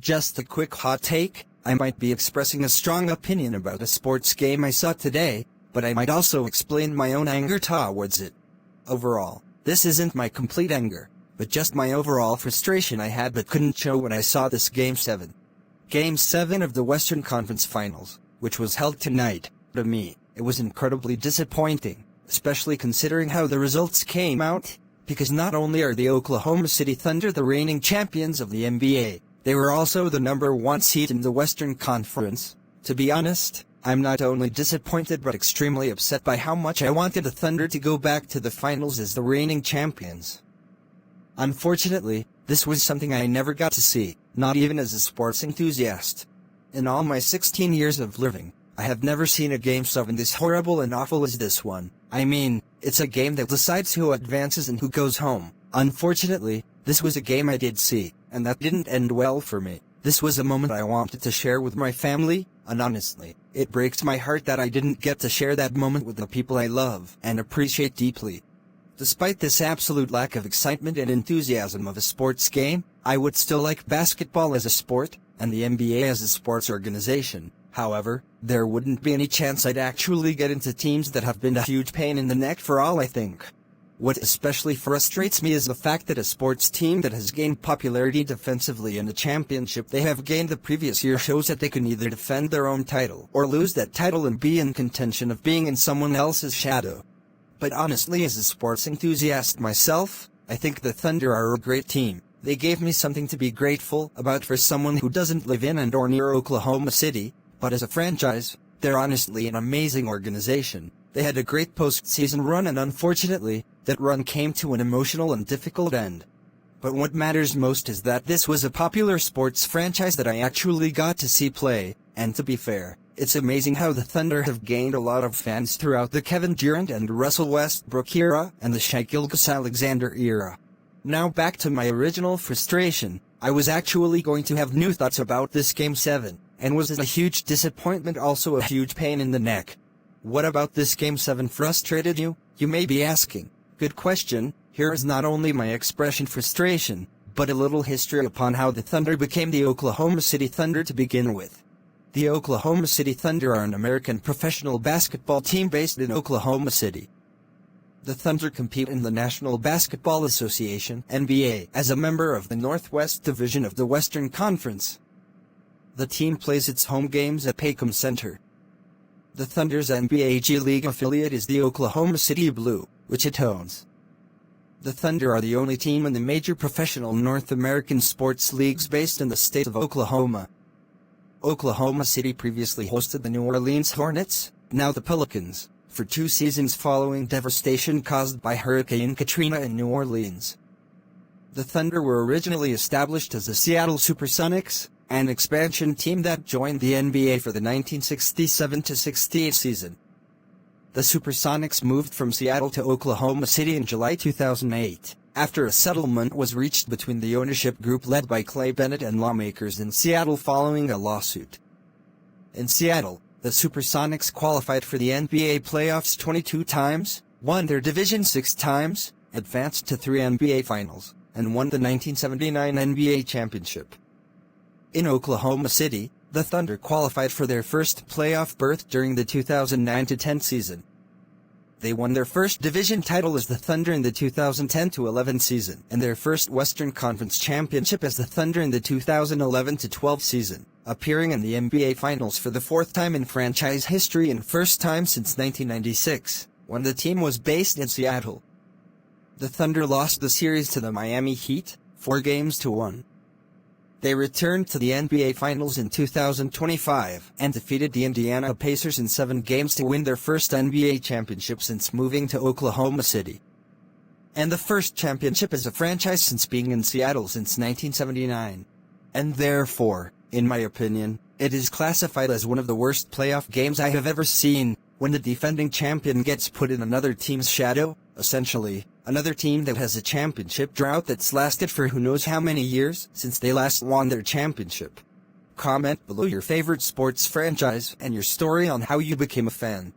Just a quick hot take, I might be expressing a strong opinion about a sports game I saw today, but I might also explain my own anger towards it. Overall, this isn't my complete anger, but just my overall frustration I had but couldn't show when I saw this Game 7. Game 7 of the Western Conference Finals, which was held tonight. To me, it was incredibly disappointing, especially considering how the results came out, because not only are the Oklahoma City Thunder the reigning champions of the NBA, they were also the #1 seed in the Western Conference. To be honest, I'm not only disappointed but extremely upset by how much I wanted the Thunder to go back to the finals as the reigning champions. Unfortunately, this was something I never got to see, not even as a sports enthusiast. In all my 16 years of living, I have never seen a Game 7 this horrible and awful as this one. I mean, it's a game that decides who advances and who goes home. Unfortunately, this was a game I did see, and that didn't end well for me. This was a moment I wanted to share with my family, and honestly, it breaks my heart that I didn't get to share that moment with the people I love and appreciate deeply. Despite this absolute lack of excitement and enthusiasm of a sports game, I would still like basketball as a sport, and the NBA as a sports organization. However, there wouldn't be any chance I'd actually get into teams that have been a huge pain in the neck for all I think. What especially frustrates me is the fact that a sports team that has gained popularity defensively in the championship they have gained the previous year shows that they can either defend their own title or lose that title and be in contention of being in someone else's shadow. But honestly, as a sports enthusiast myself, I think the Thunder are a great team. They gave me something to be grateful about for someone who doesn't live in and or near Oklahoma City, but as a franchise, they're honestly an amazing organization. They had a great postseason run and unfortunately, that run came to an emotional and difficult end. But what matters most is that this was a popular sports franchise that I actually got to see play, and to be fair, it's amazing how the Thunder have gained a lot of fans throughout the Kevin Durant and Russell Westbrook era and the Shai Gilgeous-Alexander era. Now back to my original frustration. I was actually going to have new thoughts about this Game 7, and was a huge disappointment, also a huge pain in the neck. What about this Game 7 frustrated you? You may be asking. Good question. Here is not only my expression frustration, but a little history upon how the Thunder became the Oklahoma City Thunder to begin with. The Oklahoma City Thunder are an American professional basketball team based in Oklahoma City. The Thunder compete in the National Basketball Association (NBA) as a member of the Northwest Division of the Western Conference. The team plays its home games at Paycom Center. The Thunder's NBA G League affiliate is the Oklahoma City Blue, which it owns. The Thunder are the only team in the major professional North American sports leagues based in the state of Oklahoma. Oklahoma City previously hosted the New Orleans Hornets, now the Pelicans, for 2 seasons following devastation caused by Hurricane Katrina in New Orleans. The Thunder were originally established as the Seattle Supersonics, an expansion team that joined the NBA for the 1967-68 season. The Supersonics moved from Seattle to Oklahoma City in July 2008, after a settlement was reached between the ownership group led by Clay Bennett and lawmakers in Seattle following a lawsuit. In Seattle, the Supersonics qualified for the NBA playoffs 22 times, won their division 6 times, advanced to 3 NBA finals, and won the 1979 NBA championship. In Oklahoma City, the Thunder qualified for their first playoff berth during the 2009-10 season. They won their first division title as the Thunder in the 2010-11 season, and their first Western Conference championship as the Thunder in the 2011-12 season, appearing in the NBA Finals for the 4th time in franchise history and first time since 1996, when the team was based in Seattle. The Thunder lost the series to the Miami Heat, 4-1. They returned to the NBA Finals in 2025 and defeated the Indiana Pacers in 7 games to win their first NBA championship since moving to Oklahoma City. And the first championship as a franchise since being in Seattle since 1979. And therefore, in my opinion, it is classified as one of the worst playoff games I have ever seen, when the defending champion gets put in another team's shadow, essentially, another team that has a championship drought that's lasted for who knows how many years since they last won their championship. Comment below your favorite sports franchise and your story on how you became a fan.